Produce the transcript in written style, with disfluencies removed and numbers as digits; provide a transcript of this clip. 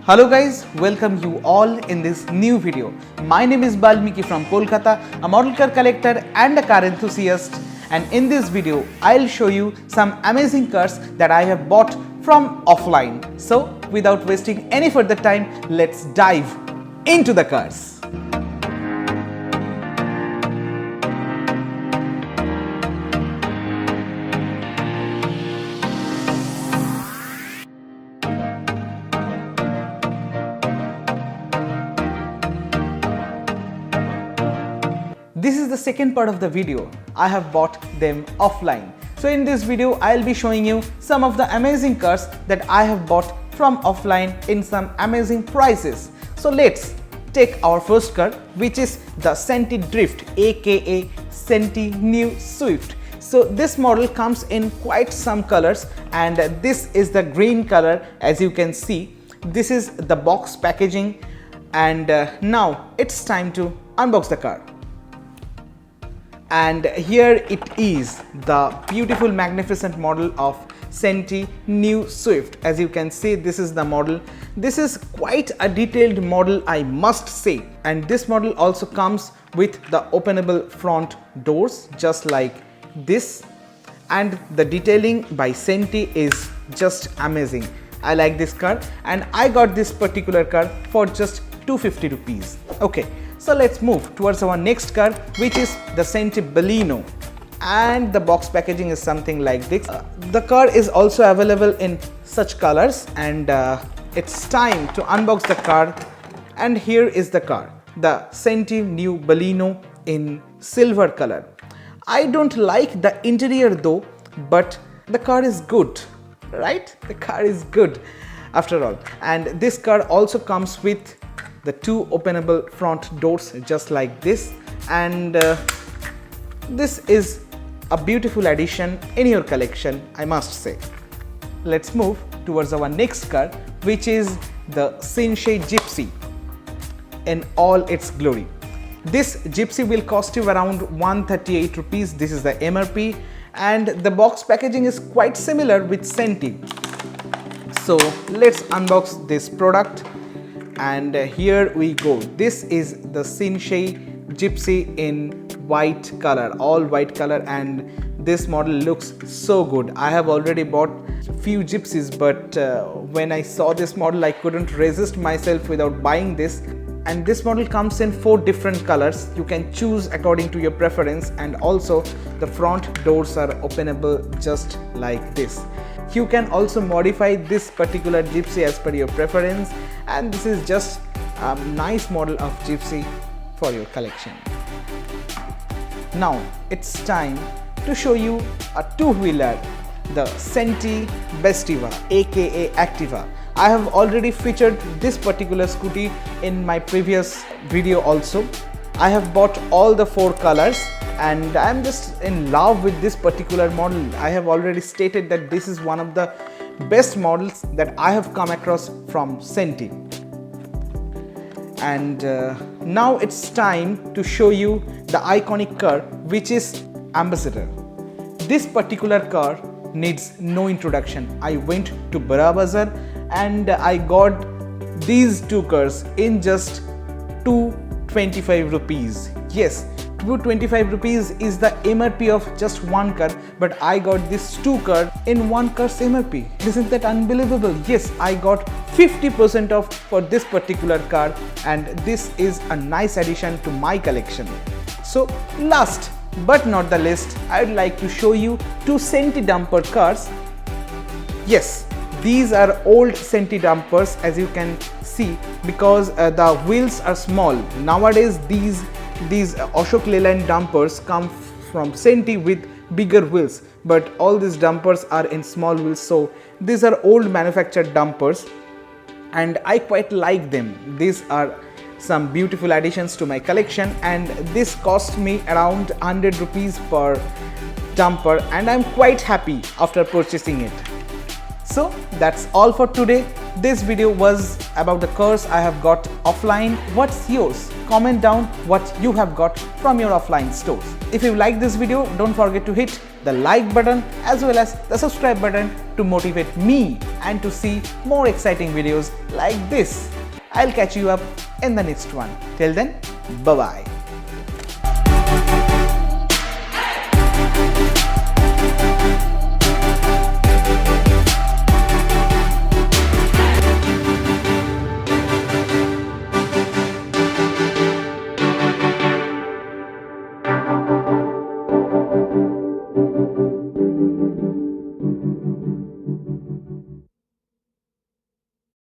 Hello guys, welcome you all in this new video. My name is Balmiki from Kolkata, a model car collector and a car enthusiast, and in this video I'll show you some amazing cars that I have bought from offline. So without wasting any further time, let's dive into the cars. This is the second part of the video. I have bought them offline. So in this video, I'll be showing you some of the amazing cars that I have bought from offline in some amazing prices. So let's take our first car, which is the Senti Drift, aka Senti New Swift. So this model comes in quite some colors, and this is the green color. As you can see, this is the box packaging, and now it's time to unbox the car. And here it is, the beautiful magnificent model of Senti New Swift. As you can see, this is the model. This is quite a detailed model, I must say, and this model also comes with the openable front doors just like this, and the detailing by Senti is just amazing. I like this car, and I got this particular car for just 250 rupees. Okay, so let's move towards our next car, which is the Senti Baleno, and the box packaging is something like this. The car is also available in such colors, and it's time to unbox the car. And here is the car, the Senti New Baleno in silver color. I don't like the interior though, but the car is good, right? The car is good after all. And this car also comes with the two openable front doors just like this, and this is a beautiful addition in your collection, I must say. Let's move towards our next car, which is the Sinshay Gypsy in all its glory. This Gypsy will cost you around 138 rupees. This is the MRP, and the box packaging is quite similar with Senti. So let's unbox this product. And here we go. This is the Sinshay Gypsy in white color, all white color, and this model looks so good. I have already bought few Gypsies, but when I saw this model, I couldn't resist myself without buying this. And this model comes in 4 different colors. You can choose according to your preference, and also the front doors are openable just like this. You can also modify this particular Gypsy as per your preference, and this is just a nice model of Gypsy for your collection. Now it's time to show you a two-wheeler, the Senti Bestiva, aka Activa. I have already featured this particular scooty in my previous video also. I have bought all the 4 colors, and I am just in love with this particular model. I have already stated that this is one of the best models that I have come across from Senti. And now it's time to show you the iconic car, which is Ambassador. This particular car needs no introduction. I went to Bara Bazaar and I got these 2 cars in just 225 rupees. Yes, 225 rupees is the MRP of just one car, but I got this 2 car in one car's MRP. Isn't that unbelievable? Yes, I got 50% off for this particular car, and this is a nice addition to my collection. So last but not the least, I would like to show you 2 Senti dumper cars. Yes, these are old Senti dumpers, as you can see, because the wheels are small. Nowadays these Ashok Leyland dumpers come from Senti with bigger wheels, but all these dumpers are in small wheels. So these are old manufactured dumpers, and I quite like them. These are some beautiful additions to my collection, and this cost me around 100 rupees per dumper, and I'm quite happy after purchasing it. So that's all for today. This video was about the cars I have got offline. What's yours? Comment down what you have got from your offline stores. If you like this video, don't forget to hit the like button as well as the subscribe button to motivate me and to see more exciting videos like this. I'll catch you up in the next one. Till then, bye bye.